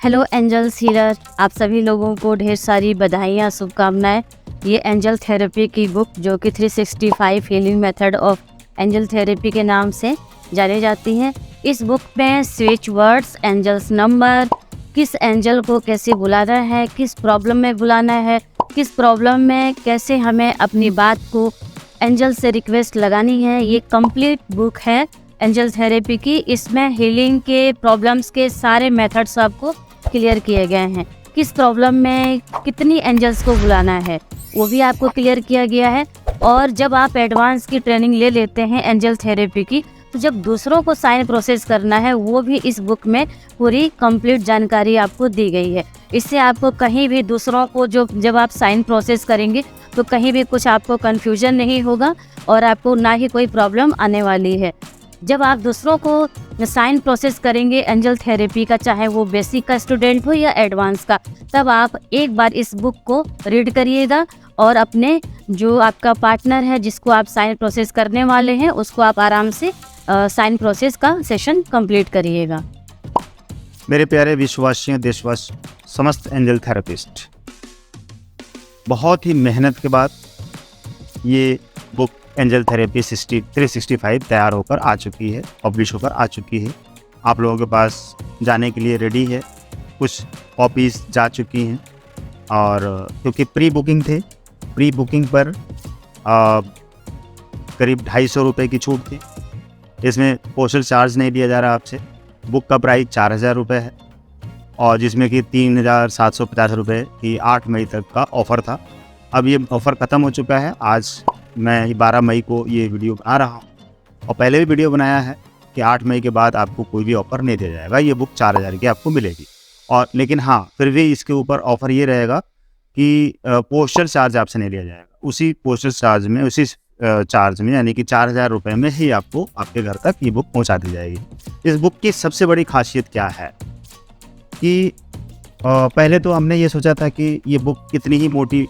Hello angels healer, आप सभी लोगों को ढेर सारी बधाइयाँ, शुभकामनाएं। ये एंजल थेरेपी की बुक जो कि 365 healing method of angel therapy के नाम से जानी जाती है। इस बुक में स्विच वर्ड्स, एंजल्स नंबर, किस एंजल को कैसे बुलाना है, किस प्रॉब्लम में बुलाना है, किस प्रॉब्लम में कैसे हमें अपनी बात को एंजल से रिक्वेस्ट लगानी है, ये कंप्लीट बुक है एंजल थेरेपी की। इसमें हीलिंग के प्रॉब्लम्स के सारे मेथड्स आपको क्लियर किए गए हैं। किस प्रॉब्लम में कितनी एंजल्स को बुलाना है वो भी आपको क्लियर किया गया है। और जब आप एडवांस की ट्रेनिंग ले लेते हैं एंजल थेरेपी की, तो जब दूसरों को साइन प्रोसेस करना है वो भी इस बुक में पूरी कंप्लीट जानकारी आपको दी गई है। इससे आपको कहीं भी दूसरों को जब आप साइन प्रोसेस करेंगे तो कहीं भी कुछ आपको कन्फ्यूजन नहीं होगा और आपको ना ही कोई प्रॉब्लम आने वाली है। जब आप दूसरों को साइन प्रोसेस करेंगे एंजल थेरेपी का, चाहे वो बेसिक का स्टूडेंट हो या एडवांस का, तब आप एक बार इस बुक को रीड करिएगा और अपने जो आपका पार्टनर है जिसको आप साइन प्रोसेस करने वाले हैं उसको आप आराम से साइन प्रोसेस का सेशन कंप्लीट करिएगा। मेरे प्यारे विश्वासियों, देशवासी, समस्त एंजल थेरेपिस्ट, बहुत ही मेहनत के बाद ये बुक एंजल थेरेपी 365 तैयार होकर आ चुकी है, पब्लिश होकर आ चुकी है। आप लोगों के पास जाने के लिए रेडी है। कुछ कॉपीज़ जा चुकी हैं और क्योंकि प्री बुकिंग थे, प्री बुकिंग पर करीब 250 रुपये की छूट थी। इसमें पोस्टल चार्ज नहीं दिया जा रहा आपसे। बुक का प्राइस 4000 रुपये है और जिसमें कि 3750 रुपये की 8 मई तक का ऑफ़र था। अब ये ऑफ़र ख़त्म हो चुका है। आज मैं 12 मई को ये वीडियो बना रहा हूँ और पहले भी वीडियो बनाया है कि 8 मई के बाद आपको कोई भी ऑफ़र नहीं दिया जाएगा। ये बुक 4000 की आपको मिलेगी। और लेकिन हाँ, फिर भी इसके ऊपर ऑफ़र ये रहेगा कि पोस्टल चार्ज आपसे नहीं लिया जाएगा। उसी पोस्टल चार्ज में, उसी चार्ज में, यानी कि 4000 रुपये में ही आपको आपके घर तक ये बुक पहुँचा दी जाएगी। इस बुक की सबसे बड़ी खासियत क्या है कि पहले तो हमने ये सोचा था कि ये बुक कितनी ही मोटी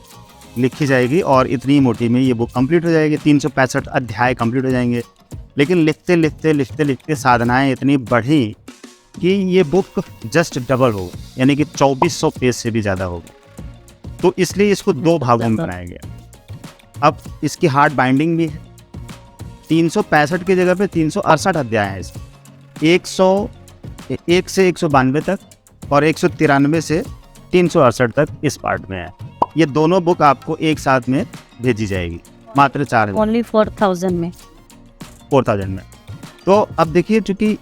लिखी जाएगी और इतनी मोटी में ये बुक कंप्लीट हो जाएगी, 365 अध्याय कंप्लीट हो जाएंगे। लेकिन लिखते लिखते लिखते लिखते साधनाएं इतनी बढ़ी कि ये बुक जस्ट डबल हो गई, यानी कि 2400 पेज से भी ज़्यादा हो गई। तो इसलिए इसको 2 भागों में बनाया गया। अब इसकी हार्ड बाइंडिंग भी है। 365 की जगह पे 368 अध्याय हैं इसमें। 101 से 192 तक और 193 से 368 तक इस पार्ट में है। ये दोनों बुक आपको एक साथ में भेजी जाएगी, मात्र 4000 ओनली 4000 में। तो अब देखिए, चूँकि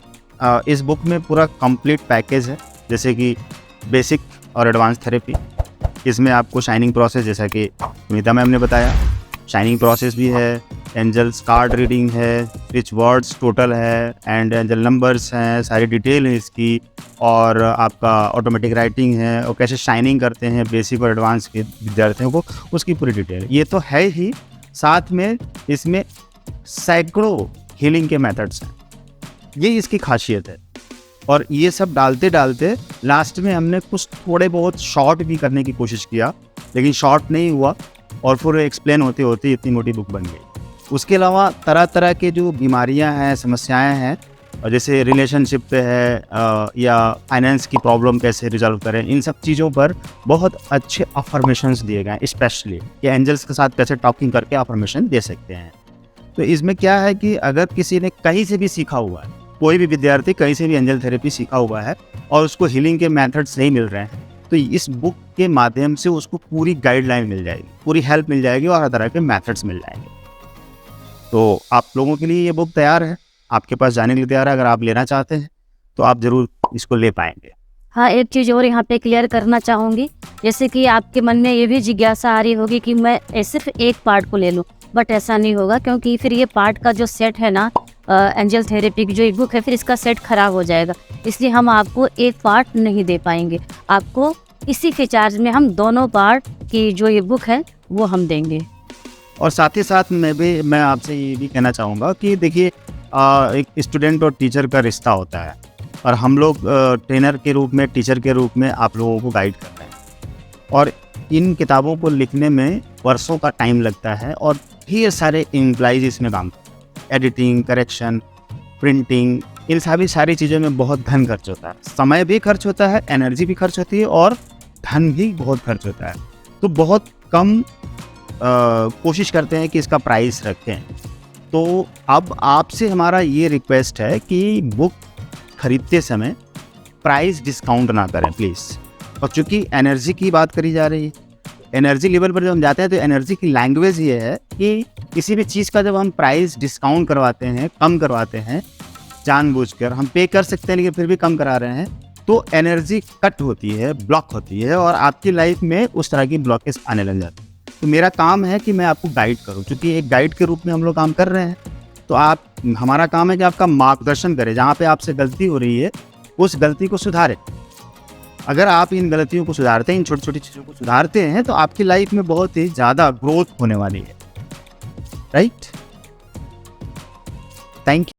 इस बुक में पूरा कंप्लीट पैकेज है, जैसे कि बेसिक और एडवांस थेरेपी। इसमें आपको शाइनिंग प्रोसेस, जैसा कि सुनीता मैम ने बताया, शाइनिंग प्रोसेस भी है, एंजल्स कार्ड रीडिंग है, स्विच वर्ड्स टोटल है, एंड एंजल नंबर्स हैं, सारी डिटेल है इसकी, और आपका ऑटोमेटिक राइटिंग है, और कैसे शाइनिंग करते हैं बेसिक और एडवांस के विद्यार्थियों को, उसकी पूरी डिटेल। ये तो है ही, साथ में इसमें सैकड़ों हीलिंग के मेथड्स हैं। ये इसकी खासियत है। और ये सब डालते डालते लास्ट में हमने कुछ थोड़े बहुत शॉर्ट भी करने की कोशिश किया, लेकिन शॉर्ट नहीं हुआ और फिर एक्सप्लेन होते होते इतनी मोटी बुक बन गई। उसके अलावा तरह तरह के जो बीमारियां हैं, समस्याएं हैं, और जैसे रिलेशनशिप पे है या फाइनेंस की प्रॉब्लम कैसे रिजॉल्व करें, इन सब चीज़ों पर बहुत अच्छे अफर्मेशंस दिए गए हैं। स्पेशली कि एंजल्स के साथ कैसे टॉकिंग करके अफर्मेशन दे सकते हैं। तो इसमें क्या है कि अगर किसी ने कहीं से भी सीखा हुआ है, कोई भी विद्यार्थी कहीं से भी एंजल थेरेपी सीखा हुआ है और उसको हीलिंग के मेथड्स नहीं मिल रहे हैं, तो इस बुक के माध्यम से उसको पूरी गाइडलाइन मिल जाएगी, पूरी हेल्प मिल जाएगी और हर तरह के मेथड्स मिल जाएंगे। तो आप लोगों के लिए ये बुक तैयार है, आपके पास जाने के लिए तैयार है। अगर आप लेना चाहते हैं तो आप ज़रूर इसको ले पाएंगे। हाँ, एक चीज़ और यहाँ पे क्लियर करना चाहूँगी, जैसे कि आपके मन में ये भी जिज्ञासा आ रही होगी कि मैं सिर्फ एक पार्ट को ले लूँ, बट ऐसा नहीं होगा, क्योंकि फिर ये पार्ट का जो सेट है ना, एंजल थेरेपी की जो एक बुक है, फिर इसका सेट खराब हो जाएगा। इसलिए हम आपको एक पार्ट नहीं दे पाएंगे। आपको इसी के चार्ज में हम दोनों पार्ट की जो ये बुक है वो हम देंगे। और साथ ही साथ मैं आपसे ये भी कहना चाहूँगा कि देखिए, एक स्टूडेंट और टीचर का रिश्ता होता है और हम लोग ट्रेनर के रूप में, टीचर के रूप में आप लोगों को गाइड कर रहे हैं। और इन किताबों को लिखने में वर्षों का टाइम लगता है और ढेर सारे एम्प्लॉइज इसमें काम करते हैं। एडिटिंग, करेक्शन, प्रिंटिंग, इन सारी चीज़ों में बहुत धन खर्च होता है, समय भी खर्च होता है, एनर्जी भी खर्च होती है और धन भी बहुत खर्च होता है। तो बहुत कम कोशिश करते हैं कि इसका प्राइस रखें। तो अब आपसे हमारा ये रिक्वेस्ट है कि बुक खरीदते समय प्राइस डिस्काउंट ना करें प्लीज़। और चूँकि एनर्जी की बात करी जा रही है, एनर्जी लेवल पर जब हम जाते हैं तो एनर्जी की लैंग्वेज ये है कि किसी भी चीज़ का जब हम प्राइस डिस्काउंट करवाते हैं, कम करवाते हैं, जानबूझकर हम पे कर सकते हैं लेकिन फिर भी कम करा रहे हैं, तो एनर्जी कट होती है, ब्लॉक होती है और आपकी लाइफ में उस तरह की ब्लॉकेज आने लग जाती है। तो मेरा काम है कि मैं आपको गाइड करूं, क्योंकि एक गाइड के रूप में हम लोग काम कर रहे हैं। तो हमारा काम है कि आपका मार्गदर्शन करें, जहाँ पे आपसे गलती हो रही है उस गलती को सुधारें। अगर आप इन गलतियों को सुधारते हैं, इन छोटी छोटी चीज़ों को सुधारते हैं, तो आपकी लाइफ में बहुत ही ज़्यादा ग्रोथ होने वाली है। राइट? Thank you.